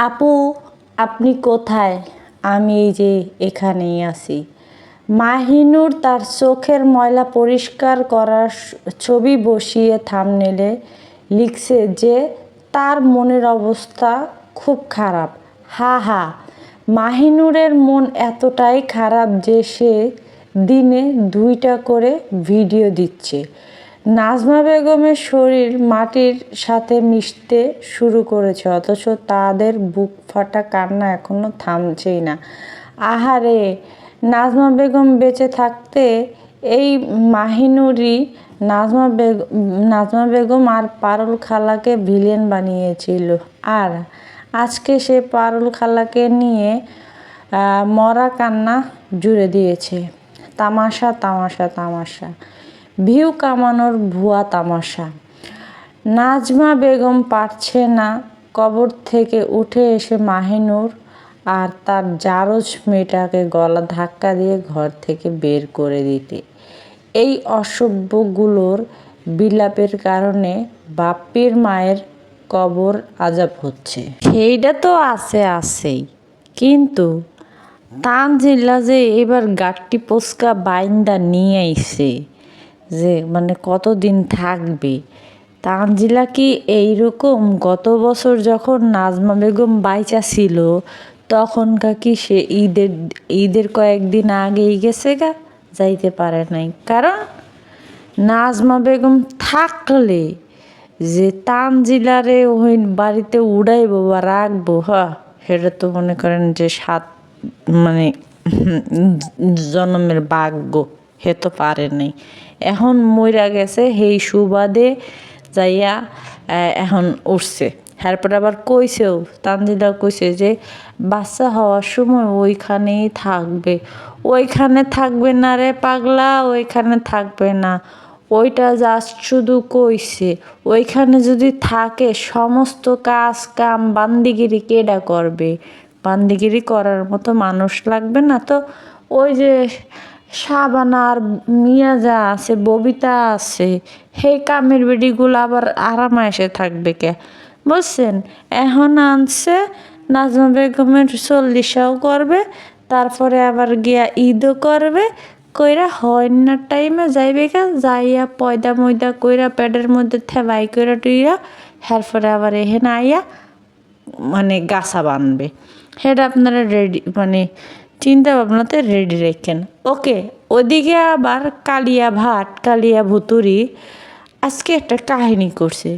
আপু, আপনি কোথায়? আমি এই যে এখানেই আছি। মাহিনুর তার চোখের ময়লা পরিষ্কার করার ছবি বসিয়ে থাম্বনেইলে লিখছে যে তার মনের অবস্থা খুব খারাপ। হা হা। মাহিনুরের মন এতটাই খারাপ যে সে দিনে 2টা করে ভিডিও দিচ্ছে। নাজমা বেগমের শরীর মাটির সাথে মিশতে শুরু করেছে, অথচ তাদের বুক ফাটা কান্না এখনো থামছেই না। আহারে, নাজমা বেগম বেঁচে থাকতে এই মাহিনুরই নাজমা বেগম আর পারুল খালাকে ভিলেন বানিয়েছিল, আর আজকে সে পারুল খালাকে নিয়ে মরা কান্না জুড়ে দিয়েছে। তামাশা তামাশা তামাশা, ভিউ কামানোর ভুয়া তামাশা। নাজমা বেগম পারছে না কবর থেকে উঠে এসে মাহিনুর আর তার জারজ মেয়েটাকে গলা ধাক্কা দিয়ে ঘর থেকে বের করে দিতে। এই অসভ্যগুলোর বিলাপের কারণে বাপ্পির মায়ের কবর আজাব হচ্ছে। সেইটা তো আছেই, কিন্তু তানজিলা যে এবার গাট্টি পোস্কা বাইন্দা নিয়ে আইছে, যে মানে কতদিন থাকবে। তানজিলা কি এইরকম? গত বছর যখন নাজমা বেগম বাইচা ছিল তখনকার কি সে ঈদের কয়েকদিন আগেই গেছে গা, যাইতে পারে নাই। কারণ নাজমা বেগম থাকলে যে তানজিলারে ওই বাড়িতে উড়াইবো বা রাখবো, সেটা তো মনে করেন যে মানে জন্মের ভাগ্য, হে তো পারে নাই। এখন মইরা গেছে, সেই সুবাদে যাইয়া এখন উঠছে। তারপর আবার কইছেও, তানজিলা কইছে যে বাচ্চা হওয়ার সময় ওইখানেই থাকবে। ওইখানে থাকবে না রে পাগলা, ওইখানে থাকবে না। ওইটা জাস্ট শুধু কইছে। ওইখানে যদি থাকে সমস্ত কাজ কাম বান্দিগিরি কেডা করবে? বান্দিগিরি করার মতো মানুষ লাগবে না তো? ওই যে শাবানা আর মিয়া যা আছে, ববিতা আছে, সেই কামের বেডিগুলো আবার আরামায়েসে থাকবে কে? বুঝছেন? এখন আনছে নাজমা বেগমের 40ও করবে, তারপরে আবার গিয়া ঈদও করবে, কইরা হন্যার টাইমে যাইবে কা, যাইয়া পয়দা ময়দা কইরা প্যাডের মধ্যে থেবাই কইরা টুইরা, তারপরে আবার এখানে আইয়া মানে গাছা বানবে। সেটা আপনারা রেডি, মানে চিন্তা ভাবনাতে রেডি রেখেন। ওকে, ওদিকে আবার কালিয়া ভুতুরি আজকে একটা কাহিনী করছে।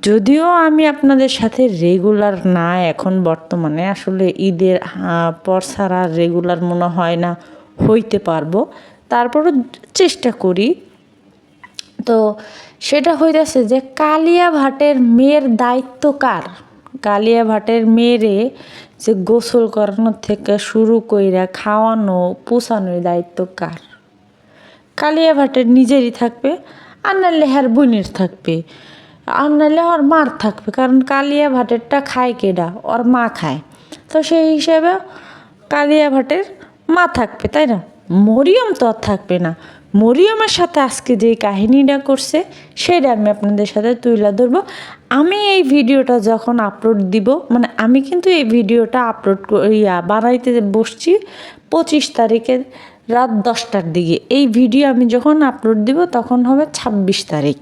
যদিও আমি আপনাদের সাথে রেগুলার না এখন বর্তমানে, আসলে ঈদের পর ছাড়া রেগুলার মনে হয় না হইতে পারবো, তারপরও চেষ্টা করি। তো সেটা হইতেছে যে কালিয়া ভাটের মেয়ের দায়িত্ব কার? কালিয়া ভাটের মেয়েরে যে গোসল করানোর থেকে শুরু কইরা খাওয়ানো পোষানোর দায়িত্ব কার? কালিয়া ভাটের নিজেরই থাকবে, আর নাহলে হ্যার বোনের থাকবে, আর নাহলে ওর মার থাকবে। কারণ কালিয়া ভাটেরটা খায় কেডা? ওর মা খায়। তো সেই হিসেবে কালিয়া ভাটের মা থাকবে, তাই না? মরিয়ম তো আর থাকবে না। মরিয়মের সাথে আজকে যে কাহিনীটা করছে সেটা আমি আপনাদের সাথে তুলে ধরবো। আমি এই ভিডিওটা যখন আপলোড দিব, মানে আমি কিন্তু এই ভিডিওটা বানাইতে বসছি 25 তারিখের রাত 10টার দিকে। এই ভিডিও আমি যখন আপলোড দিব তখন হবে 26 তারিখ,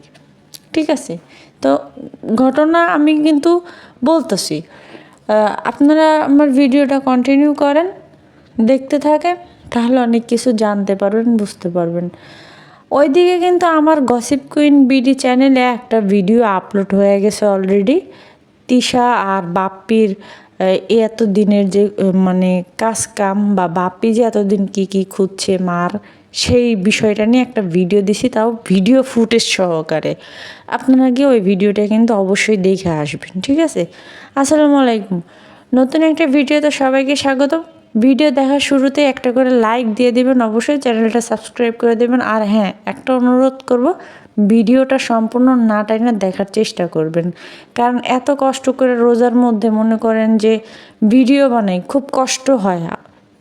ঠিক আছে? তো ঘটনা আমি কিন্তু বলতেছি, আপনারা আমার ভিডিওটা কন্টিনিউ করেন, দেখতে থাকেন, তাহলে অনেক কিছু জানতে পারবেন, বুঝতে পারবেন। ওইদিকে কিন্তু আমার গসিপ কুইন বিডি চ্যানেলে একটা ভিডিও আপলোড হয়ে গেছে অলরেডি। তিশা আর বাপ্পির এত দিনের যে মানে কাজ কাম, বা বাপ্পি যে এতদিন কি খুঁজছে মার, সেই বিষয়টা নিয়ে একটা ভিডিও দিছি, তাও ভিডিও ফুটেজ সহকারে। আপনারা গিয়ে ওই ভিডিওটা কিন্তু অবশ্যই দেখে আসবেন, ঠিক আছে? আসসালামু আলাইকুম। নতুন একটা ভিডিওতে সবাইকে স্বাগতম। ভিডিও দেখার শুরুতে একটা করে লাইক দিয়ে দেবেন, অবশ্যই চ্যানেলটা সাবস্ক্রাইব করে দেবেন। আর হ্যাঁ, একটা অনুরোধ করব, ভিডিওটা সম্পূর্ণ না টাইনা দেখার চেষ্টা করবেন। কারণ এত কষ্ট করে রোজার মধ্যে মনে করেন যে ভিডিও বানাই, খুব কষ্ট হয়।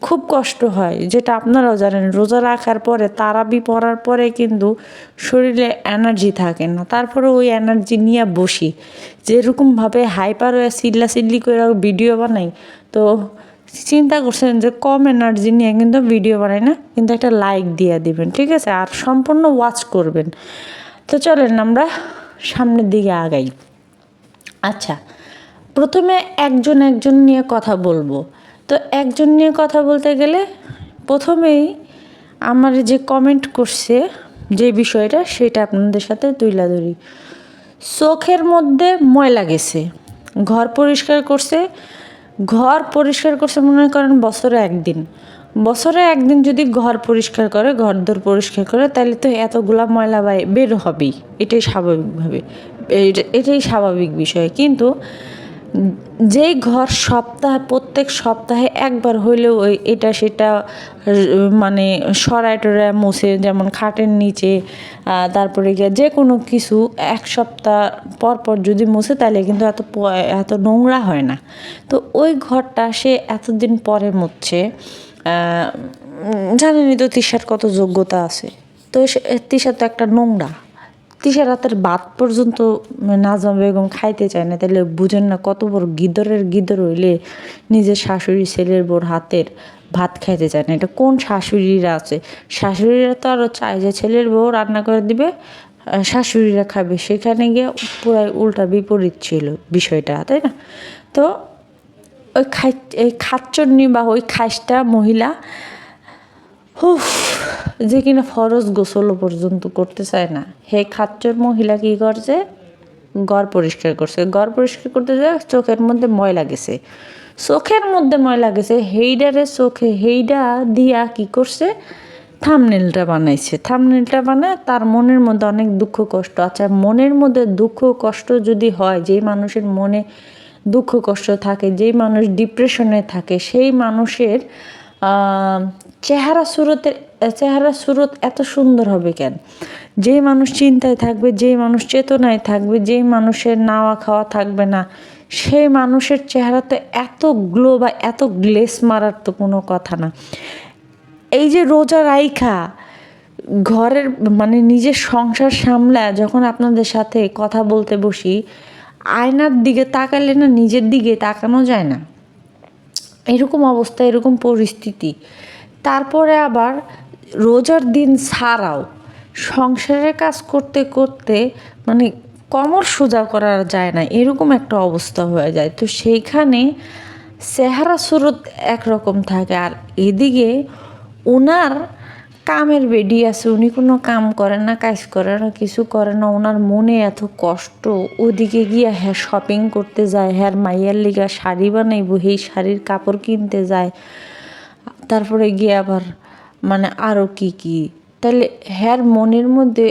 খুব কষ্ট হয়, যেটা আপনারাও জানেন। রোজা রাখার পরে তারাবি পড়ার পরে কিন্তু শরীরে এনার্জি থাকে না, তারপরে ওই এনার্জি নিয়ে বসি, যেরকমভাবে হাইপার হয়ে চিল্লি করে ভিডিও বানাই। তো চিন্তা করছেন যে কম এনার্জি নিয়ে কিন্তু ভিডিও বানাই না, কিন্তু একটা লাইক দিয়ে দিবেন, ঠিক আছে, আর সম্পূর্ণ ওয়াচ করবেন। তো চলেন আমরা সামনের দিকে আগাই। আচ্ছা, প্রথমে একজন নিয়ে কথা বলবো। তো একজন নিয়ে কথা বলতে গেলে প্রথমেই আমার যে কমেন্ট করছে যে বিষয়টা, সেটা আপনাদের সাথে তুলে ধরি। চোখের মধ্যে ময়লা গেছে, ঘর পরিষ্কার করছে, মনে করেন বছরে একদিন যদি ঘর পরিষ্কার করে, ঘরদোর পরিষ্কার করে, তাহলে তো এতগুলা ময়লা বের হবেই, এটাই স্বাভাবিক বিষয়। কিন্তু যেই ঘর প্রত্যেক সপ্তাহে একবার হইলেও ওই এটা সেটা মানে সরায় টরায় মুছে, যেমন খাটের নিচে, তারপরে গিয়ে যে কোনো কিছু এক সপ্তাহ পর পর যদি মুছে, তাহলে কিন্তু এত নোংরা হয় না। তো ওই ঘরটা সে এতদিন পরে মুছছে। জানেনই তো তিশার কত যোগ্যতা আছে। তো তিশা তো একটা নোংরা, তিশা রাতের ভাত পর্যন্ত নাজমা বেগম খাইতে চায় না, তাহলে বুঝেন না কত বড় গিদর হইলে নিজের শাশুড়ি ছেলের বোর হাতের ভাত খাইতে চায় না। এটা কোন শাশুড়িরা আছে? শাশুড়িরা তো আরও চায় যে ছেলের বউ রান্না করে দিবে, শাশুড়িরা খাবে। সেখানে গিয়ে পুরাই উল্টা বিপরীত ছিল বিষয়টা, তাই না? তো ওই খাচ্চন্নি বা ওই খাইসটা মহিলা যে কিনা ফরজ গোসলও পর্যন্ত করতে চায় না, হে খাচ্চর মহিলা কী করছে? ঘর পরিষ্কার করছে। ঘর পরিষ্কার করতে যায়, চোখের মধ্যে ময়লা গেছে। হেইডা দিয়া কি করছে? থাম্বনেলটা বানায় তার মনের মধ্যে অনেক দুঃখ কষ্ট। আচ্ছা, মনের মধ্যে দুঃখ কষ্ট যদি হয়, যেই মানুষের মনে দুঃখ কষ্ট থাকে, যেই মানুষ ডিপ্রেশনে থাকে, সেই মানুষের চেহারা সুরত এত সুন্দর হবে কেন? যেই মানুষ চিন্তায় থাকবে, যেই মানুষ চেতনায় থাকবে, যেই মানুষের নাওয়া খাওয়া থাকবে না, সেই মানুষের চেহারা তো এত গ্লো বা এত গ্লেস মারার তো কোনো কথা না। এই যে রোজা রাইখা ঘরের মানে নিজের সংসার সামলা যখন আপনাদের সাথে কথা বলতে বসি, আয়নার দিকে তাকালে না নিজের দিকে তাকানো যায় না, এরকম অবস্থা, এরকম পরিস্থিতি। তারপরে আবার রোজার দিন ছাড়াও সংসারের কাজ করতে করতে মানে কোমর সোজা করা যায় না, এরকম একটা অবস্থা হয়ে যায়। তো সেইখানে চেহারা সুরত একরকম থাকে, আর এদিকে ওনার কামের বেডি আছে, উনি কোনো কাম করে না, কাজ করে না, কিছু করে না, ওনার মনে এত কষ্ট। ওদিকে গিয়া হ্যাঁ শপিং করতে যায়, হ্যাঁ মাইয়ার লিগা শাড়ি বানাইব, সেই শাড়ির কাপড় কিনতে যায়, তারপরে গিয়ে আবার মানে আরও কি। তাহলে হ্যার মনের মধ্যে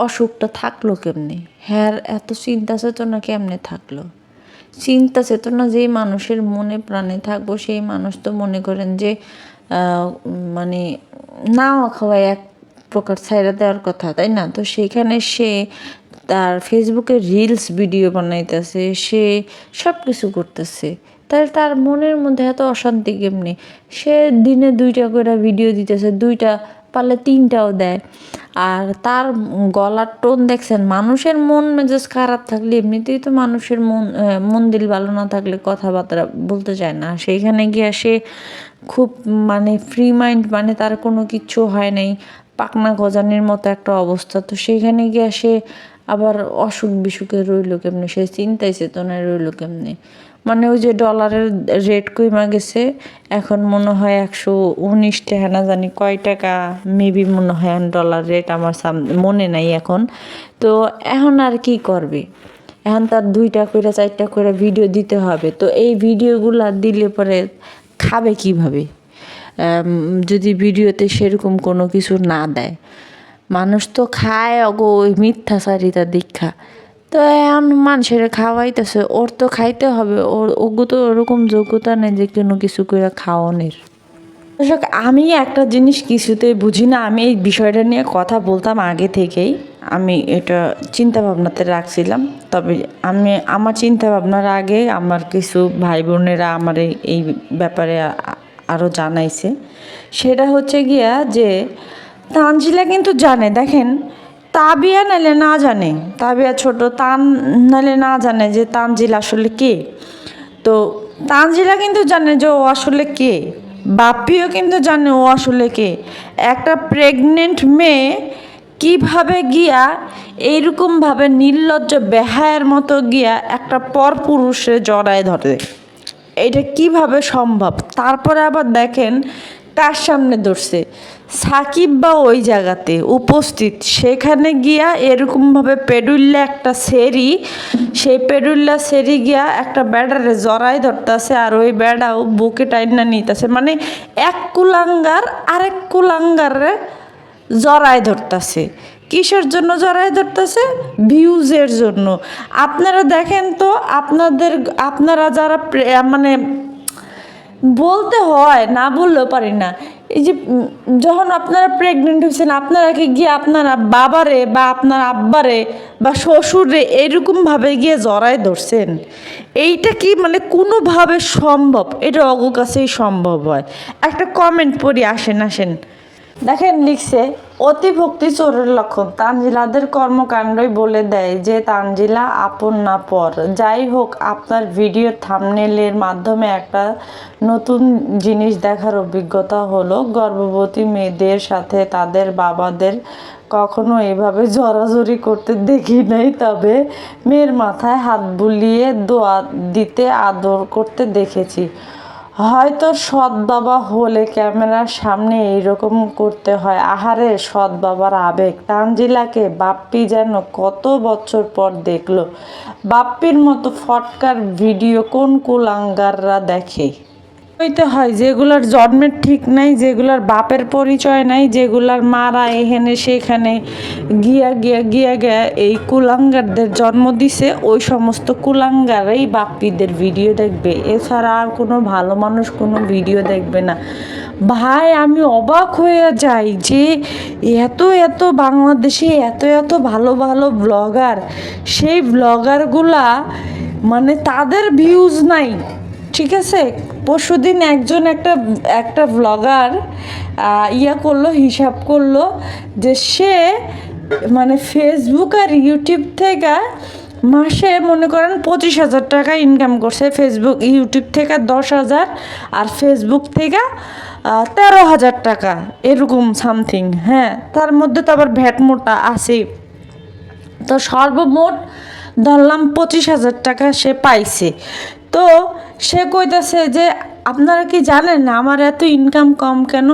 অসুখটা থাকলো কেমনে? হ্যার এত চিন্তা চেতনা কেমনে থাকলো? চিন্তা চেতনা যেই মানুষের মনে প্রাণে থাকবো, সেই মানুষ তো মনে করেন যে মানে নাও খাওয়ায় এক প্রকার ছাইড়া দেওয়ার কথা, তাই না? তো সেইখানে সে তার ফেসবুকে রিলস ভিডিও বানাইতেছে, সে সব কিছু করতেছে, তাহলে তার মনের মধ্যে এত অশান্তি কেমনি? সে দিনে 2টা করে ভিডিও দিতেছে, 2টা পারলে 3টাও দেয়। আর তার গলার টোন দেখছেন? মানুষের মন মেজাজ খারাপ থাকলে এমনিতেই তো মানুষের মন দিল ভালো না থাকলে কথাবার্তা বলতে চায় না। সেইখানে গিয়ে সে খুব মানে ফ্রি মাইন্ড, মানে তার কোনো কিচ্ছু হয় নাই, পাকনা গজানির মতো একটা অবস্থা। তো সেইখানে গিয়ে সে আবার অসুখ বিসুখে রইল কেমনে? সে চিন্তায় চেতনায় রইল কেমনে? মানে ওই যে ডলারের রেট কইমা গেছে, এখন মনে হয় 119 টাকা না জানি কয় টাকা, মেবি মনে হয় ডলার রেট, আমার মনে নাই এখন। তো এখন আর কি করবে? এখন তার 2টা করে 4টা করে ভিডিও দিতে হবে। তো এই ভিডিওগুলো দিলে পরে খাবে কিভাবে যদি ভিডিওতে সেরকম কোনো কিছু না দেয়? মানুষ তো খায় ওগো ওই মিথ্যাচারিতা দীক্ষা। তো এখন মানুষের খাওয়াইতেছে, ওর তো খাইতে হবে, ওগো তো ওরকম যোগ্যতা নেই যে কোনো কিছু করে খাওয়ানোর। দর্শক, আমি একটা জিনিস কিছুতেই বুঝি না, আমি এই বিষয়টা নিয়ে কথা বলতাম আগে থেকেই, আমি এটা চিন্তা ভাবনাতে রাখছিলাম। তবে আমার চিন্তা ভাবনার আগে আমার কিছু ভাই বোনেরা আমার এই ব্যাপারে আরও জানাইছে। সেটা হচ্ছে গিয়া যে তানজিলা কিন্তু জানে, দেখেন তাবিয়া নালে না জানে, তাবিয়া ছোট, তান নালে না জানে যে তানজিলা আসলে কে। তো তানজিলা কিন্তু জানে যে ও আসলে কে, বাপ্পিও কিন্তু জানে ও আসলে কে। একটা প্রেগনেন্ট মেয়ে কিভাবে গিয়া এইরকমভাবে নির্লজ্জ বেহায়ের মতো গিয়া একটা পরপুরুষে জড়ায় ধরে, এটা কিভাবে সম্ভব? তারপরে আবার দেখেন কার সামনে ধরছে, সাকিব বা ওই জায়গাতে উপস্থিত, সেখানে গিয়া এরকমভাবে পেডুল্লা একটা সেরি, সেই পেডুল্লা সেরি গিয়া একটা বেড়ারে জড়াই ধরতেছে, আর ওই বেড়াও বুকে টাইনা নিতেছে, মানে এক কুলাঙ্গার আরেক কুলাঙ্গারে জড়ায় ধরতেছে। কিসের জন্য জড়ায় ধরতেছে? ভিউজের জন্য। আপনারা দেখেন তো, আপনারা যারা মানে বলতে হয় না, বললেও পারি না, এই যে যখন আপনারা প্রেগনেন্ট হয়েছেন, আপনারা কি গিয়ে আপনারা বাবারে বা আপনার আব্বারে বা শ্বশুরে এরকমভাবে গিয়ে জড়ায় ধরছেন? এইটা কি মানে কোনোভাবে সম্ভব? এটা অগো কাছেই সম্ভব হয়। একটা কমেন্ট পড়ি, আসেন। দেখেন লিখছে, অতিভক্তি চোরের লক্ষণ। তানজিলাদের কর্মকাণ্ডই বলে দেয় যে তানজিলা আপন না পর। যাই হোক, আপনার ভিডিও থাম্বনেইলের মাধ্যমে একটা নতুন জিনিস দেখার অভিজ্ঞতা হলো। গর্ভবতী মেয়েদের সাথে তাদের বাবাদের কখনো এভাবে জড়াজড়ি করতে দেখি নাই, তবে মেয়ের মাথায় হাত বুলিয়ে দোয়া দিতে আদর করতে দেখেছি। হয়তো সৎ বাবা হলে ক্যামেরার সামনে এইরকম করতে হয়। আহারে সৎ বাবার আবেগ। তানজিলাকে বাপ্পি যেন কত বছর পর দেখলো। বাপ্পির মতো ফটকার ভিডিও কোন কুলাঙ্গাররা দেখে? হইতে হয় যেগুলার জন্মের ঠিক নাই, যেগুলার বাপের পরিচয় নাই, যেগুলার মারা এখানে সেখানে গিয়া এই কুলাঙ্গারদের জন্ম দিছে, ওই সমস্ত কুলাঙ্গারেই বাপ্পিদের ভিডিও দেখবে। এছাড়া আর কোনো ভালো মানুষ কোনো ভিডিও দেখবে না। ভাই আমি অবাক হয়ে যাই যে এত বাংলাদেশে এত ভালো ভালো ব্লগার, সেই ব্লগারগুলা মানে তাদের ভিউজ নাই, ঠিক আছে। পরশুদিন একটা ব্লগার হিসাব করলো যে সে মানে ফেসবুক আর ইউটিউব থেকে মাসে মনে করেন 25,000 টাকা ইনকাম করছে। ফেসবুক ইউটিউব থেকে 10,000 আর ফেসবুক থেকে 13,000 টাকা, এরকম সামথিং। হ্যাঁ, তার মধ্যে তো আবার ভ্যাট মোটা আছে। তো সর্বমোট ধরলাম 25,000 টাকা সে পাইছে। তো সে কইতাছে যে আপনারা কি জানেন আমার এত ইনকাম কম কেন?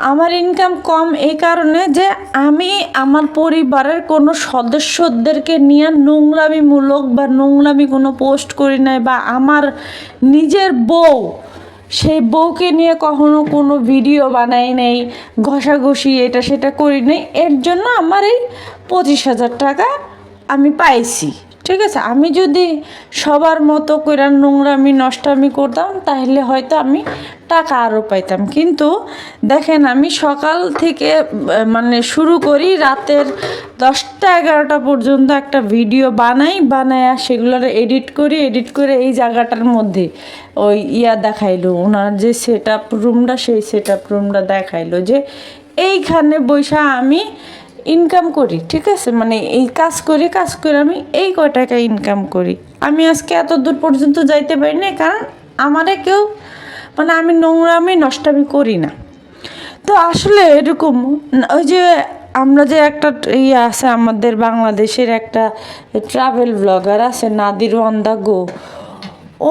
আমার ইনকাম কম এই কারণে যে আমি আমার পরিবারের কোনো সদস্যদেরকে নিয়ে নোংরামিমূলক বা নোংরামি কোনো পোস্ট করি নাই, বা আমার নিজের বউ, সেই বউকে নিয়ে কখনো কোনো ভিডিও বানাই নেই, ঘষাঘষি এটা সেটা করি নাই। এর জন্য আমার এই 25,000 টাকা আমি পাইছি, ঠিক আছে। আমি যদি সবার মতো করে নোংরামি নষ্টামি করতাম তাহলে হয়তো আমি টাকা আরও পাইতাম। কিন্তু দেখেন আমি সকাল থেকে মানে শুরু করি, রাতের 10টা-11টা পর্যন্ত একটা ভিডিও বানায় সেগুলোর এডিট করে এই জায়গাটার মধ্যে ওই দেখাইলো ওনার যে সেট আপ রুমটা, সেই সেট আপ রুমটা দেখাইলো যে এইখানে বৈশা আমি ইনকাম করি, ঠিক আছে। মানে এই কাজ করে আমি এই কয় টাকা ইনকাম করি। আমি আজকে এত দূর পর্যন্ত যাইতে পারি না, কারণ আমারে কেউ মানে আমি নোংরামি নষ্টামি করি না। তো আসলে এরকম ওই যে আমরা যে একটা আছে আমাদের বাংলাদেশের একটা ট্রাভেল ব্লগার আছে নাদির ওয়ান দা গো,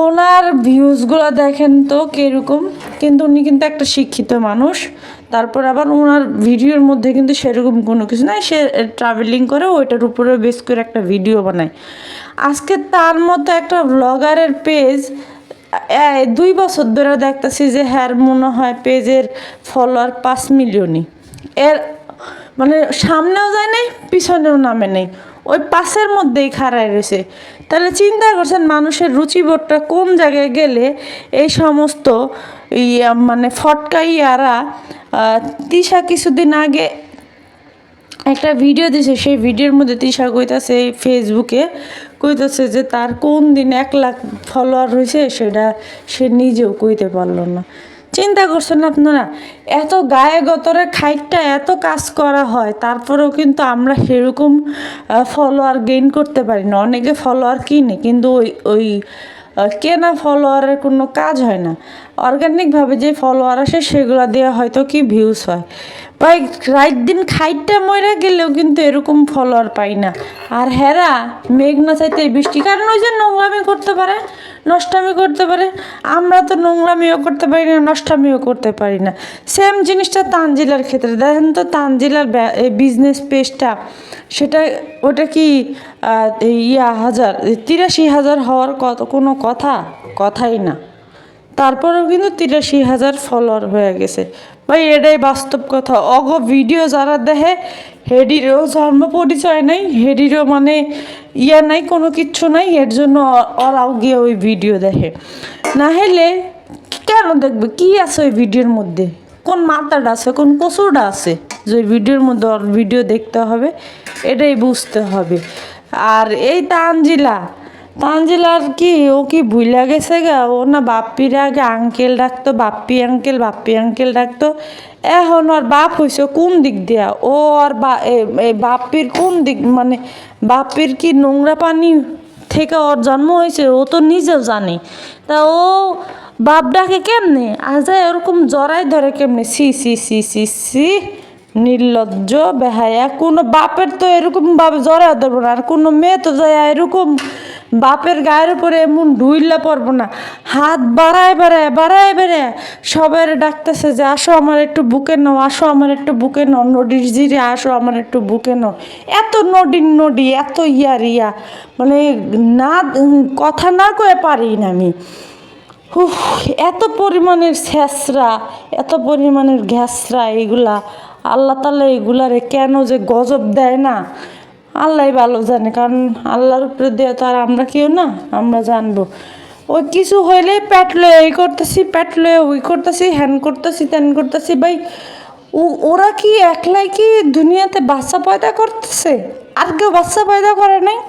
ওনার ভিউজগুলো দেখেন তো কীরকম। কিন্তু উনি কিন্তু একটা শিক্ষিত মানুষ। তারপর আবার ওনার ভিডিওর মধ্যে কিন্তু সেরকম কোনো কিছু নাই, সে ট্রাভেলিং করে ওইটার উপরে বেস করে একটা ভিডিও বানায়। আজকে তার মতো একটা ব্লগারের পেজ 2 বছর ধরে দেখতেছি যে হ্যার মনে হয় পেজের ফলোয়ার 5 মিলিয়নই। এর মানে সামনেও যায় নাই, পিছনেও নামে নেই, ওই পাশের মধ্যেই খাড়ায় রয়েছে। তাহলে চিন্তা করছেন মানুষের রুচিবোধটা কোন জায়গায় গেলে এই সমস্ত মানে ফটকা তিশা কিছুদিন আগে একটা ভিডিও দিছে, সেই ভিডিওর মধ্যে তিশা কইতাছে ফেসবুকে কইতাছে যে তার কোন দিন 1 লাখ ফলোয়ার হয়েছে সেটা সে নিজেও কইতে পারলো না। চিন্তা করছেন আপনারা? এত গায়ে গতরে খাইটটা এত কাজ করা হয়, তারপরেও কিন্তু আমরা সেরকম ফলোয়ার গেইন করতে পারি না। অনেকে ফলোয়ার কিনে, কিন্তু ওই কেনা ফলোয়ারের কোনো কাজ হয় না। অর্গানিকভাবে যে ফলোয়ার আসে সেগুলো দেওয়া হয়তো কি ভিউজ হয়। ভাই রাত দিন খাইটটা মইরা গেলেও কিন্তু এরকম ফলোয়ার পাই না। আর হেরা মেঘ না চাইতে বৃষ্টি, কারণ ওই যে নোংরামি করতে পারে, নষ্টামি করতে পারে। আমরা তো নোংরামিও করতে পারি না, নষ্টামিও করতে পারি না। সেম জিনিসটা তানজিলার ক্ষেত্রে দেখেন তো, তানজিলার বিজনেস পেজটা, সেটা ওটা কি 83,000 হওয়ার কোনো কথাই না। তারপরেও কিন্তু 83,000 ফলোয়ার হয়ে গেছে। ভাই এটাই বাস্তব কথা। ভিডিও যারা দেখে হেডিরও জন্ম পরিচয় নাই, হেডিরও মানে নাই, কোনো কিচ্ছু নাই, এর জন্য ওরাও গিয়ে ওই ভিডিও দেখে। না হলে কেন দেখবে? কি আছে ওই ভিডিওর মধ্যে? কোন মাথাটা আছে, কোন কচুরটা আছে যে ভিডিওর মধ্যে ওর ভিডিও দেখতে হবে? এটাই বুঝতে হবে। আর এই তানজিলার কি, ও কি ভুইলা গেছে গা? ও না বাপ্পির আগে আঙ্কেল ডাকতো, বাপ্পি আঙ্কেল ডাকতো। এখন ওর বাপ হয়েছে কোন দিক দিয়া? ও আর বাপ্পির কোন দিক, মানে বাপ্পির কি নোংরা পানি থেকে ওর জন্ম হয়েছে? ও তো নিজেও জানে। তা ও বাপ ডাকে কেমনে? আজ ওরকম জড়াই ধরে কেমনে? সি সি সি সি সি, নির্লজ্জ বেহায়া। কোনো বাপের তো এরকম ভাবে জড়াই ধরবো না, আর কোনো মেয়ে তো যায় এরকম বাপের গায়ের উপরে এমন ঢুইলা পড়বো না। হাত বাড়ায় সবাই ডাকতেছে যে আসো আমার একটু বুকে নাও, আসো আমার একটু বুকে নাও, নদীর জিরে আসো আমার একটু বুকে নাও। এত নদী, এত ইয়া, মানে না কথা না কয়ে পারি না আমি। এত পরিমাণের ছেঁচড়া, এত পরিমাণের ঘ্যাসরা এগুলা। আল্লাহ তাআলা এগুলারে কেন যে গজব দেয় না, আল্লাহ ভালো জানে। কারণ আল্লাহর উপরে দেওয়া তো আর আমরা কেউ না, আমরা জানবো। ওই কিছু হইলে পেট লয়ে এই করতেছি, পেট লয়ে ওই করতেছি, হ্যান করতেছি, ত্যান করতেছি। ভাই ওরা কি একলাই কি দুনিয়াতে বাচ্চা পয়দা করতেছে? আর কেউ বাচ্চা পয়দা করে নাই?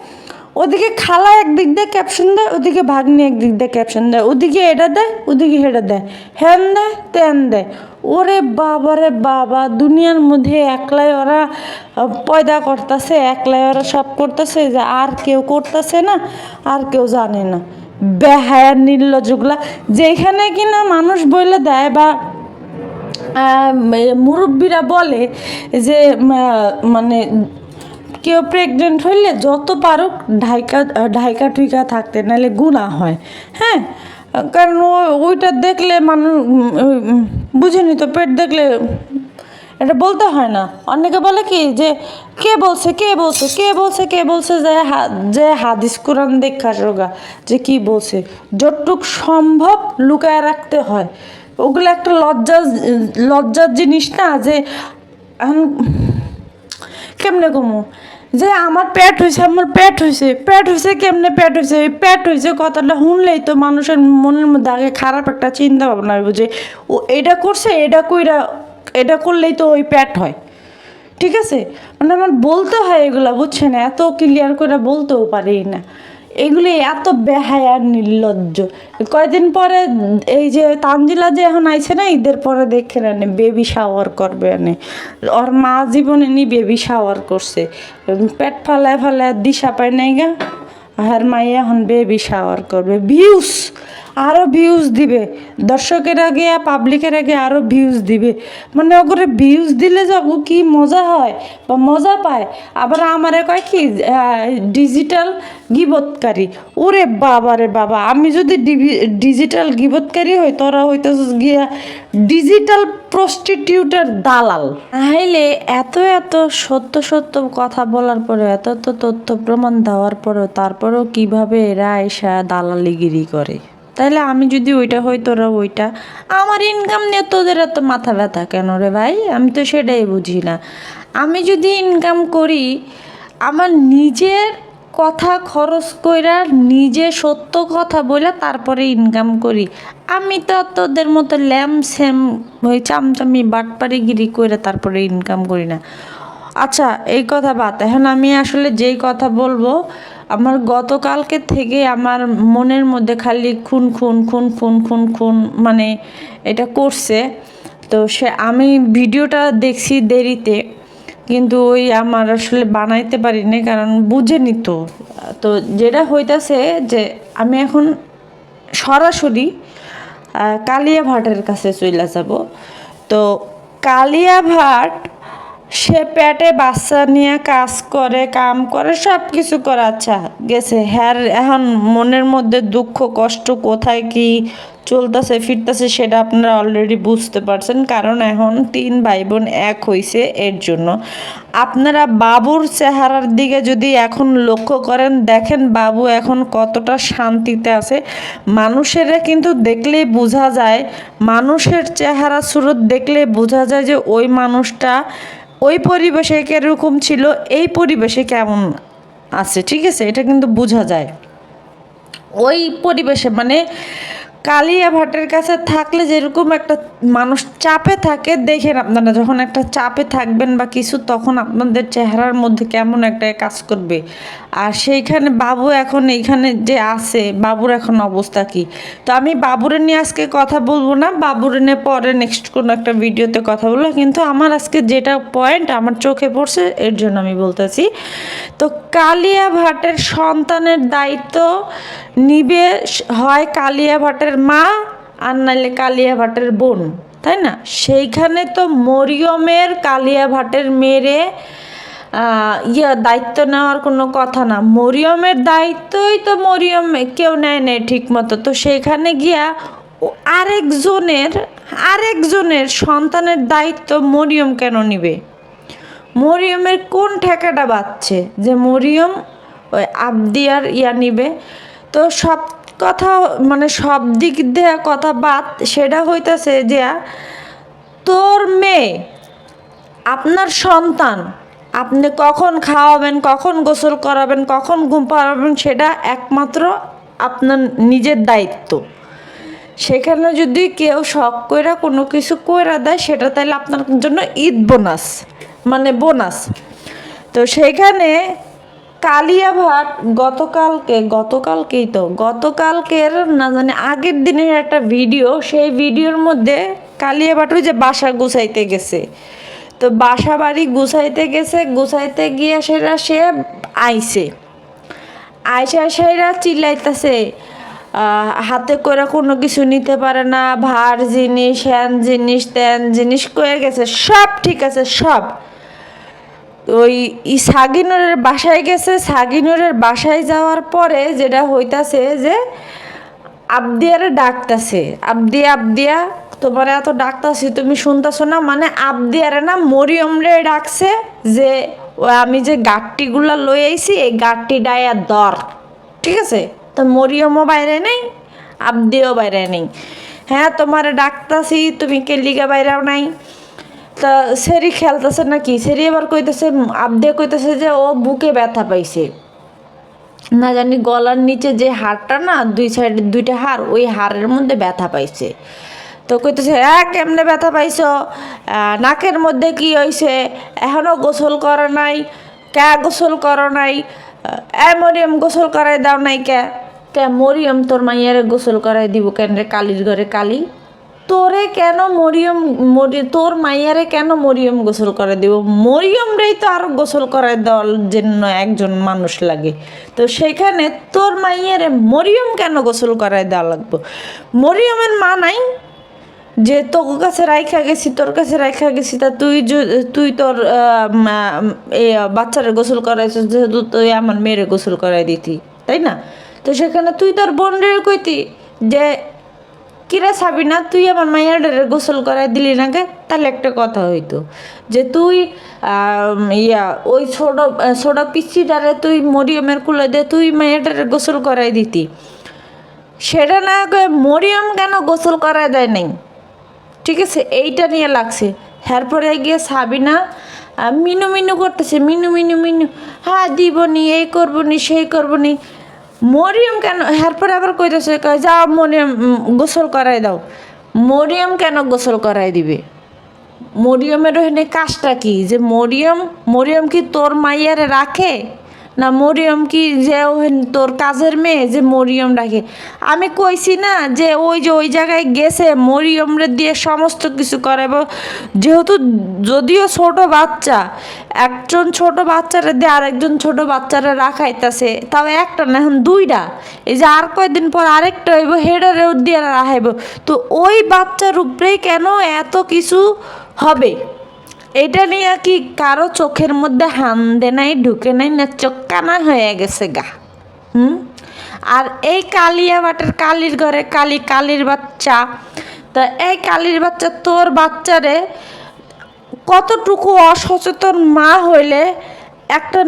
ওদিকে খালা একদিক দিয়ে ক্যাপশন দেয়, ওদিকে ভাগ্নি একদিক দিয়ে ক্যাপশন দেয়, ওদিকে এটা দেয়, ওদিকে সেটা দেয়, হ্যান দেয়, ত্যান দেয়। ওরে বাবা, দুনিয়ার মধ্যে একলাই ওরা পয়দা করতেছে, একলাই ওরা সব করতেছে, যে আর কেউ করতেছে না, আর কেউ জানে না। বেহায়ার নির্লজ্জগুলা, যেখানে কিনা মানুষ বলে দেয় বা মুরব্বীরা বলে যে মানে কেউ প্রেগনেন্ট হইলে যত পারুক ঢাইকা টুইকা থাকতে, নাহলে গুনাহ হয়। হ্যাঁ, কারণ ওইটা দেখলে মানুষ বুঝেনি তো, পেট দেখলে এটা বলতে হয় না। অনেকে বলে কি যে কে বলছে যে হাদিস কোরআন দেখা সোগা যে কি বলছে, যতটুক সম্ভব লুকায় রাখতে হয়। ওগুলো একটা লজ্জার জিনিস না, যে কেমনে কমু যে আমার পেট হয়েছে কেমনে পেট হয়েছে কথাটা শুনলেই তো মানুষের মনের মধ্যে আগে খারাপ একটা চিন্তা ভাবনা হবে যে ও এটা করছে, এটা করলেই তো ওই পেট হয়। ঠিক আছে, মানে আমার বলতে হয় এগুলা, বুঝছেন? এত ক্লিয়ার করে বলতেও পারি না। এগুলি এত বেহায়া নির্লজ্জ। কয়দিন পরে এই যে তানজিলা যে এখন আইছে না, ঈদের পরে দেখে নেন বেবি শাওয়ার করবে, এনে ওর মা জীবনে নি বেবি শাওয়ার করছে, পেট ফালায় দিশা পায় নাই গা, আর মাইয়া এখন বেবি শাওয়ার করবে। আরও ভিউজ দিবে, দর্শকের আগে পাবলিকের আগে আরও ভিউজ দিবে। মানে ওগুলো ভিউজ দিলে যাব কি মজা হয় বা মজা পায়। আবার আমারে কয় কি ডিজিটাল গিবতকারী। ওরে বাবা, আমি যদি ডিজিটাল গিবতকারী হই, তোরা হইতেছিস গিয়া ডিজিটাল প্রস্টিটিউটের দালাল। নাহলে এত সত্য কথা বলার পরে, এত তথ্য প্রমাণ দেওয়ার পরেও তারপরেও কিভাবে এরা এসা দালালিগিরি করে? তাহলে আমি যদি ওইটা হই, তোরা ওইটা। আমার ইনকাম নিয়ে তোদের এত মাথা ব্যথা কেন রে ভাই? আমি তো সেটাই বুঝি না। আমি যদি ইনকাম করি, আমার নিজের কথা খরচ কইরা, নিজে সত্য কথা বলে তারপরে ইনকাম করি। আমি তো তোদের মতো ল্যামস্যাম ওই চামচামি বাটপাড়িগিরি করে তারপরে ইনকাম করি না। আচ্ছা, এই কথা বাদ। এখন আমি আসলে যেই কথা বলবো, আমার গতকালকে থেকে আমার মনের মধ্যে খালি খুন খুন খুন খুন খুন খুন মানে এটা করছে। তো আমি ভিডিওটা দেখছি দেরিতে, কিন্তু ওই আমার আসলে বানাইতে পারি না, কারণ বুঝেনি তো। তো যেটা হইতাছে যে আমি এখন সরাসরি কালিয়া ভাটের কাছে চলে যাব। তো কালিয়া ভাট সে পেটে বাচ্চা নিয়ে কাজ করে, কাম করে, সব কিছু করে। আচ্ছা গেছে, হ্যার এখন মনের মধ্যে দুঃখ কষ্ট কোথায় কি চলতেছে ফিরতেছে সেটা আপনারা অলরেডি বুঝতে পারছেন, কারণ এখন 3 ভাই বোন এক হইছে। এর জন্য আপনারা বাবুর চেহারার দিকে যদি এখন লক্ষ্য করেন, দেখেন বাবু এখন কতটা শান্তিতে আছে। মানুষেরা কিন্তু দেখলেই বোঝা যায়, মানুষের চেহারা সুরত দেখলে বোঝা যায় যে ওই মানুষটা ওই পরিবেশে কীরকম ছিল, এই পরিবেশে কেমন আছে। ঠিক আছে, এটা কিন্তু বোঝা যায় ওই পরিবেশে। মানে কালিয়া ভাটের কাছে থাকলে যেরকম একটা মানুষ চাপে থাকে, দেখেন আপনারা যখন একটা চাপে থাকবেন বা কিছু, তখন আপনাদের চেহারার মধ্যে কেমন একটা কাজ করবে। আর সেইখানে বাবু এখন এইখানে যে আছে, বাবুর এখন অবস্থা কি। তো আমি বাবুরে নিয়ে আজকে কথা বলবো না, বাবুরে নিয়ে পরে নেক্সট কোনো একটা ভিডিওতে কথা বলবো। কিন্তু আমার আজকে যেটা পয়েন্ট আমার চোখে পড়ছে, এর জন্য আমি বলতেছি। তো কালিয়া ভাটের সন্তানের দায়িত্ব নিবে হয় কালিয়া ভাটের মা, আর নাইলে কালিয়া ভাটের বোন, তাই না? সেইখানে তো মরিয়মের কালিয়া ভাটের মেয়েরে দায়িত্ব নেওয়ার কোনো কথা না। মরিয়মের দায়িত্বই তো মরিয়ম কেউ নেয় নেই ঠিক মতো। তো সেইখানে গিয়া আরেকজনের সন্তানের দায়িত্ব মরিয়ম কেন নিবে? মরিয়মের কোন ঠেকাটা বাজছে যে মরিয়ম ওই আবদিয়ার নিবে? তো সব কথা মানে সব দিক দিয়ে কথা বাদ, সেটা হইতেছে যে তোর মেয়ে, আপনার সন্তান, আপনি কখন খাওয়াবেন, কখন গোসল করাবেন, কখন ঘুম পাড়াবেন, সেটা একমাত্র আপনার নিজের দায়িত্ব। সেখানে যদি কেউ শখ কইরা কোনো কিছু কইরা দেয়, সেটা তাইলে আপনার জন্য ঈদ বোনাস, মানে বোনাস। তো সেইখানে কালিয়া ভাট গতকালকের না জানি আগের দিনের একটা ভিডিও, সেই ভিডিওর মধ্যে কালিয়া ভাট ওই যে বাসা গুছাইতে গেছে। তো বাসা বাড়ি গুছাইতে গেছে, গুছাইতে গিয়ে সে সেরা চিল্লাইতেছে, হাতে করে কোনো কিছু নিতে পারে না, ভার জিনিস, হ্যান জিনিস, ত্যান জিনিস কয়ে গেছে। সব ঠিক আছে, সব ওই সাগিনুরের বাসায় গেছে। সাগিনুরের বাসায় যাওয়ার পরে যেটা হইতাছে যে আবদিয়ারে ডাকতাছে, আবদিয়া তোমার এত ডাকতাছি তুমি শুনতেছো না? মানে আবদিয়ারে না, মরিয়ম রে ডাকছে যে আমি যে গাট্টিগুলা লই আইছি, এই গাট্টি ডায়া দর। ঠিক আছে, তো মরিয়মও বাইরে নেই, আবদিও বাইরে নেই। হ্যাঁ তোমার ডাকতাছি, তুমি কেলিগা বাইরেও নাই। তা সেরি খেলতেছে নাকি, সেরি এবার কইতেছে, আবদিয়া কইতেছে যে ও বুকে ব্যথা পাইছে, না জানি গলার নিচে যে হাড়টা না, দুই সাইডে দুইটা হাড়, ওই হাড়ের মধ্যে ব্যথা পাইছে। তো কইতেছে কেমনে ব্যথা পাইছো, নাকের মধ্যে কি হয়েছে, এখনও গোসল করে নাই, গোসল করো নাই, মরিয়ম গোসল করাই দাও নাই কে মরিয়ম তোর মাইয়ারে গোসল করাই দিব কেন রে? কালির ঘরে কালি, তোরে কেন তোর মাইয়ারে কেন মরিয়ম গোসল করে দিব? মরিয়ম রেই তো আরো গোসল করাই দেওয়ার জন্য একজন মানুষ লাগে। তো সেখানে তোর মাইয়ারে মরিয়ম কেন গোসল করাই দেওয়া লাগবে? মরিয়মের মা নাই যে তোর কাছে রাইখা গেছি, তোর কাছে রাইখা গেছি, তা তুই তোর বাচ্চারে গোসল করাইছিস, যেহেতু তুই আমার মেয়েরে গোসল করাই দিতি, তাই না? তো সেখানে তুই তোর বোনের কইতি যে কিরা ছাবি না, তুই আমার মাইয়াডারে গোসল করাই দিলি না কে? তাহলে একটা কথা হইতো যে তুই ওই ছোট পিচ্ছিটারে তুই মরিয়মের কুলে দে, তুই মাইয়াডারে গোসল করাই দিতি। সেটা না কয়ে মরিয়ম কেন গোসল করাই দেয় নাই? ঠিক আছে, এইটা নিয়ে লাগছে। এরপরে গিয়ে সাবিনা মিনু করতেছে, মিনু, হ্যাঁ দিবনি, এই করবনি, সেই করবনি। মরিয়ম কেন এরপরে আবার কইতেছে, যাও মরিয়ম গোসল করাই দাও। মরিয়ম কেন গোসল করাই দিবে? মরিয়মের ওখানে কাজটা কি? যে মরিয়ম কি তোর মাইয়ারে রাখে, না মরিয়ম কি যে তোর কাজের মেয়ে যে মরিয়ম ডাকে? আমি কইছি না যে ওই জায়গায় গেছে মরিয়মরে দিয়ে সমস্ত কিছু করাবো, যেহেতু যদিও ছোট বাচ্চা, একজন ছোট বাচ্চারা দিয়ে আরেকজন ছোট বাচ্চারা রাখাইতেছে, তাও একটা না এখন দুইটা, এই যে আর কয়দিন পর আরেকটা হইব, হেডারেও দিয়ে রাখাইব। তো ওই বাচ্চার উপরেই কেন এত কিছু হবে? এটা নিয়ে কি কারো চোখের মধ্যে হান্দে নাই, ঢুকে নাই, না চোখ কানা হয়ে গেছে গা? আর এই কালিয়াবাটের কালির ঘরে কালির বাচ্চা, তা এই কালির বাচ্চা তোর বাচ্চারে কতটুকু অসচেতন মা হইলে একটা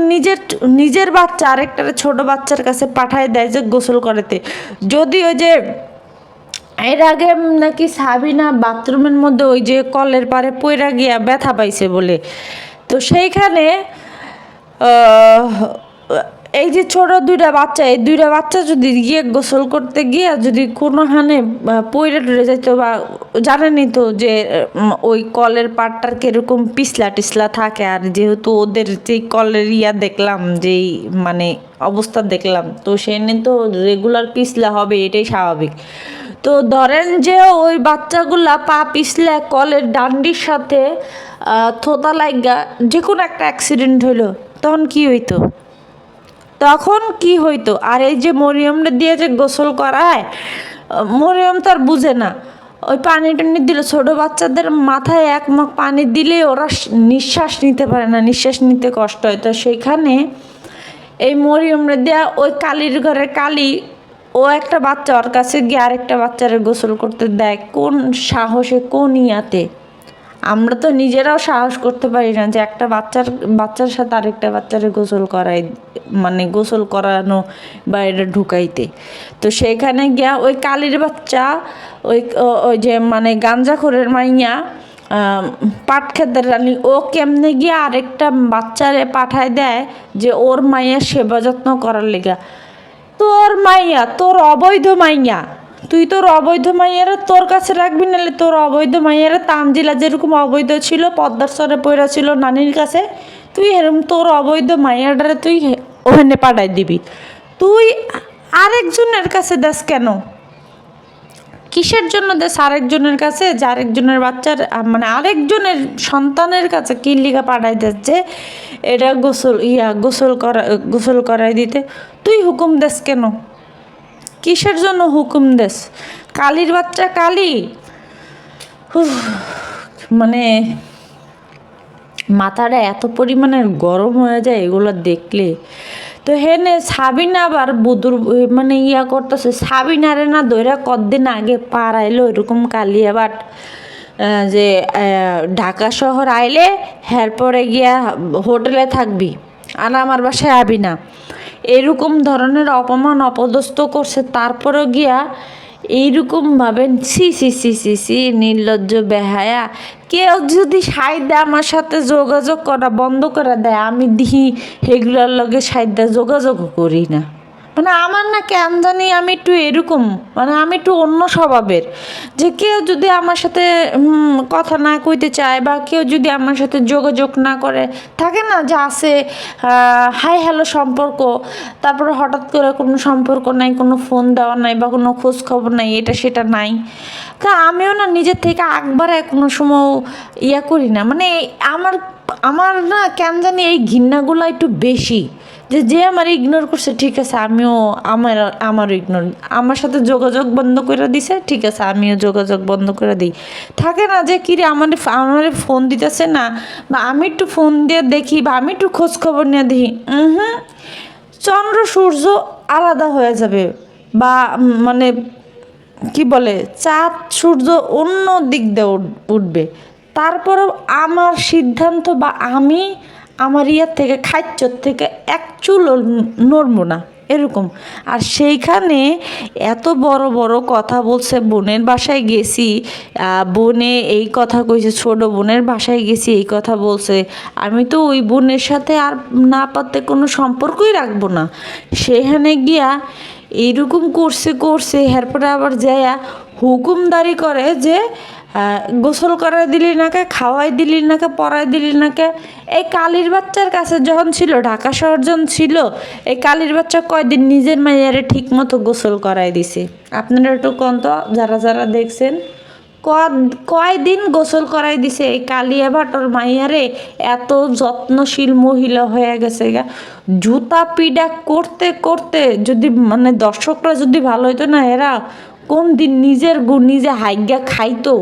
নিজের বাচ্চা আরেকটা ছোট বাচ্চার কাছে পাঠায় দেয় যে গোসল করাতে। যদি ওই যে এর আগে নাকি সাবিনা বাথরুমের মধ্যে ওই যে কলের পারে পইরা গিয়া ব্যথা পাইছে বলে, তো সেইখানে এই যে ছোট দুইটা বাচ্চা, এই দুইটা বাচ্চা যদি গিয়ে গোসল করতে গিয়ে যদি কোনো হানে পইরে টরে যাইতো, বা জানেনই তো যে ওই কলের পাটটার কিরকম পিছলা টিছলা থাকে, আর যেহেতু ওদের যেই কলের দেখলাম যেই মানে অবস্থা দেখলাম, তো সেনে তো রেগুলার পিছলা হবে, এটাই স্বাভাবিক। তো ধরেন যে ওই বাচ্চাগুলা পা পিছলে কলের ডান্ডির সাথে থোতা লাগা যে কোনো একটা অ্যাক্সিডেন্ট হইলো, তখন কি হইতো? আর এই যে মরিয়মটা দিয়ে যে গোসল করায়, মরিয়ম তো আর বুঝে না, ওই পানি টানি দিল ছোট বাচ্চাদের মাথায় এক মগ পানি দিলে ওরা নিঃশ্বাস নিতে পারে না, নিঃশ্বাস নিতে কষ্ট হয়। তো সেইখানে এই মরিয়মরা দেয়া ওই কালির ঘরে কালি, ও একটা বাচ্চা ওর কাছে গিয়ে আরেকটা বাচ্চারে গোসল করতে দেয় কোন সাহসে, কোন ইয়াতে? আমরা তো নিজেরাও সাহস করতে পারি না যে একটা বাচ্চার সাথে আরেকটা বাচ্চারে গোসল করাই, মানে গোসল করানো বা এটা ঢুকাইতে। তো সেইখানে গিয়া ওই কালির বাচ্চা, ওই যে মানে গাঞ্জাখোরের মাইয়া পাট খেতের রানী, ও কেমনে গিয়ে আরেকটা বাচ্চারে পাঠায় দেয় যে ওর মাইয়ার সেবা যত্ন করার লেগা। তোর মাইয়া, তোর অবৈধ মাইয়া, তুই তোর অবৈধ মাইয়ারা তোর কাছে রাখবি, নাহলে তোর অবৈধ মাইয়ারা তানজিলা যেরকম অবৈধ ছিল, পদ্মার সরে পড়া ছিল নানির কাছে, তুই এরকম তোর অবৈধ মাইয়াটারে তুই ওখানে পাঠাই দিবি। তুই আরেকজনের কাছে দেশ কেন? কিসের জন্য দেশ আরেকজনের কাছে? যে আরেকজনের বাচ্চার মানে আরেকজনের সন্তানের কাছে কি লিগা পাঠাই দেশ যে এটা গোসল করাই দিতে? তুই হুকুম দেশ কেন? কিসের জন্য হুকুম দেশ? কালির বাচ্চা কালি, মানে মাথাটা এত পরিমাণের গরম হয়ে যায় এগুলো দেখলে। তো হেনে সাবিনা আবার বুদুর মানে করতেছে, সাবিনারে না ধইরা কতদিন আগে পার আইলো এরকম কালিয়াবাট, যে ঢাকা শহর আইলে এরপরে গিয়া হোটেলে থাকবি আর আমার বাসায় আবি না, এরকম ধরনের অপমান অপদস্থ করছে। তারপরেও গিয়া এইরকমভাবে সি সি সি সি সি নির্লজ্জ বেহায়া। কেউ যদি সাইডে আমার সাথে যোগাযোগ করা বন্ধ করে দেয়, আমি দিহি সেগুলোর লগে সাইডে যোগাযোগও করি না। মানে আমার না কেন জানি আমি একটু এরকম, মানে আমি একটু অন্য স্বভাবের, যে কেউ যদি আমার সাথে কথা না কইতে চায়, বা কেউ যদি আমার সাথে যোগাযোগ না করে, থাকে না যে আছে হাই হ্যালো সম্পর্ক, তারপরে হঠাৎ করে কোনো সম্পর্ক নাই, কোনো ফোন দেওয়া নাই বা কোনো খোঁজ খবর নাই, এটা সেটা নাই। তা আমিও না নিজের থেকে একবারে কোনো সময় করি না, মানে আমার না কেন জানি এই ঘৃণাগুলো একটু বেশি, যে আমার ইগনোর করছে ঠিক আছে, আমিও আমার ইগনোর, আমার সাথে যোগাযোগ বন্ধ করে দিছে ঠিক আছে, আমিও যোগাযোগ বন্ধ করে দিই। থাকে না যে কিরে আমার ফোন দিতেছে না, বা আমি একটু ফোন দিয়ে দেখি, বা আমি একটু খোঁজ খবর নিয়ে দেখি, চন্দ্র সূর্য আলাদা হয়ে যাবে, বা মানে কি বলে চাঁদ সূর্য অন্য দিক দিয়ে উঠবে, তারপরেও আমার সিদ্ধান্ত বা আমি আমার থেকে খাচ্চর থেকে এক চুল নড়ব না, এরকম। আর সেইখানে এত বড় বড় কথা বলছে, বোনের বাসায় গেছি, বোনে এই কথা কইছে, ছোট বোনের বাসায় গেছি এই কথা বলছে, আমি তো ওই বোনের সাথে আর না পারতে কোনো সম্পর্কই রাখবো না। সেখানে গিয়া এইরকম করছে, এরপরে আবার যাইয়া হুকুমদারি করে যে গোসল করাই দিলি নাকে, খাওয়াই দিলি নাকে, পড়াই দিলি নাকে। এই কালির বাচ্চার কাছে যখন ছিল, ঢাকা শহর যখন ছিল, এই কালির বাচ্চা কয়দিন নিজের মাইয়ারে ঠিক মতো গোসল করাই দিছে? আপনারা একটু কোন তো, যারা যারা দেখছেন, কয়দিন গোসল করাই দিছে এই কালিয়া ভাটর মাইয়ারে? এত যত্নশীল মহিলা হয়ে গেছে গা। জুতা পিডা করতে করতে যদি মানে দর্শকরা যদি ভালো হইতো না, এরা কোন দিন নিজের নিজে হাইগা খাইতো?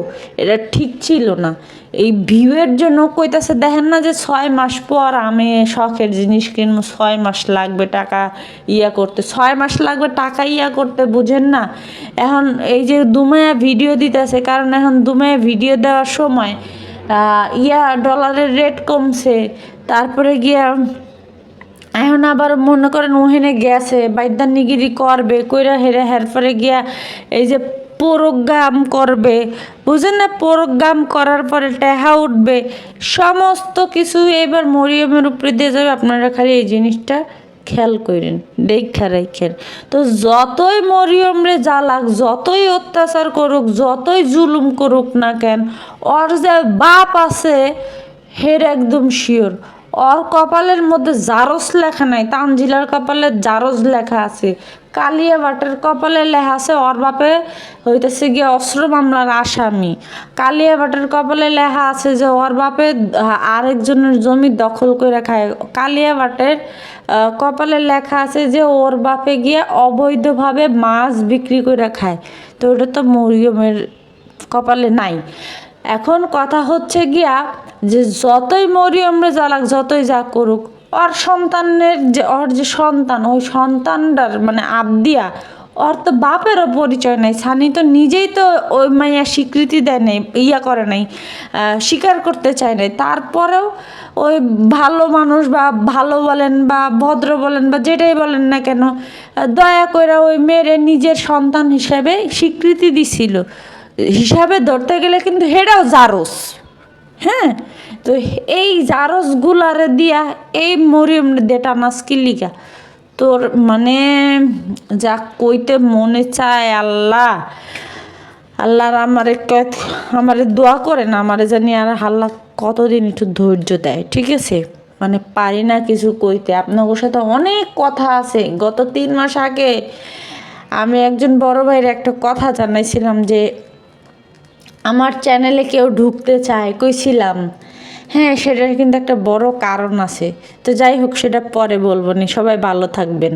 এটা ঠিক ছিল না। এই ভিউয়ের জন্য কইতাছে, দেখেন না যে 6 মাস পর আমি শখের জিনিস কিনবো, 6 মাস লাগবে টাকা করতে, 6 মাস লাগবে টাকা করতে, বুঝেন না? এখন এই যে দুমায়া ভিডিও দিতেছে, কারণ এখন দুমায়া ভিডিও দেওয়ার সময় ডলারের রেট কমছে। তারপরে গিয়া এখন আবার মনে করেন ওহেনে গেছে বাইদানিগিরি করবে, কইরা হেরে হেরপরে গিয়া এই যে প্রোগ্রাম করবে, বুঝেন না? প্রোগ্রাম করার পরে টেহা উঠবে, সমস্ত কিছু এবার মরিয়মের উপরে দিয়ে যাবে। আপনারা খালি এই জিনিসটা খেয়াল করেন, দেখা রাখেন। তো যতই মরিয়ম রে জ্বালাক, যতই অত্যাচার করুক, যতই জুলুম করুক না কেন, ওর যে বাপ আছে হের একদম শিওর। ওর কপালের মধ্যে জারজ লেখা নাই, তানজিলার কপালে জারজ লেখা আছে। কালিয়া ভাটের কপালে লেখা আছে ওর বাপে হইতেছে গিয়ে অস্ত্র মামলার আসামি। কালিয়া ভাটের কপালে লেখা আছে যে ওর বাপে আরেকজনের জমি দখল করে খায়। কালিয়া ভাটের কপালে লেখা আছে যে ওর বাপে গিয়ে অবৈধভাবে মাছ বিক্রি করে খায়। তো ওটা তো মরিয়মের কপালে নাই। এখন কথা হচ্ছে গিয়া যে যতই মরিয়মরে জ্বালাক, যতই যা করুক, ওর সন্তানের যে ওর যে সন্তান, ওই সন্তানটার মানে আবদিয়া, ওর তো বাপেরও পরিচয় নাই। সানি তো নিজেই তো ওই মাইয়া স্বীকৃতি দেয় নাই, করে নাই, স্বীকার করতে চায় নাই। তারপরেও ওই ভালো মানুষ বা ভালো বলেন বা ভদ্র বলেন বা যেটাই বলেন না কেন, দয়া করে ওই মেয়েরে নিজের সন্তান হিসেবে স্বীকৃতি দিছিল। হিসাবে ধরতে গেলে কিন্তু হেটাও জারস। হ্যাঁ, তো এই জারসগুলারে দিয়া এই মরিয়ম দেটা নাস্কিলিকা তোর মানে যা কইতে মনে চায়। আল্লাহ আল্লাহর আমারে দোয়া করে না, আমারে জানি আর আল্লাহ কতদিন একটু ধৈর্য দেয়, ঠিক আছে? মানে পারি না কিছু কইতে। আপনাদের সাথে অনেক কথা আছে। গত 3 মাস আগে আমি একজন বড় ভাইয়ের একটা কথা জানাইছিলাম যে আমার চ্যানেলে কেউ ঢুকতে চায়, কইছিলাম। হ্যাঁ, সেটার কিন্তু একটা বড় কারণ আছে। তো যাই হোক, সেটা পরে বলবো নি। সবাই ভালো থাকবেন।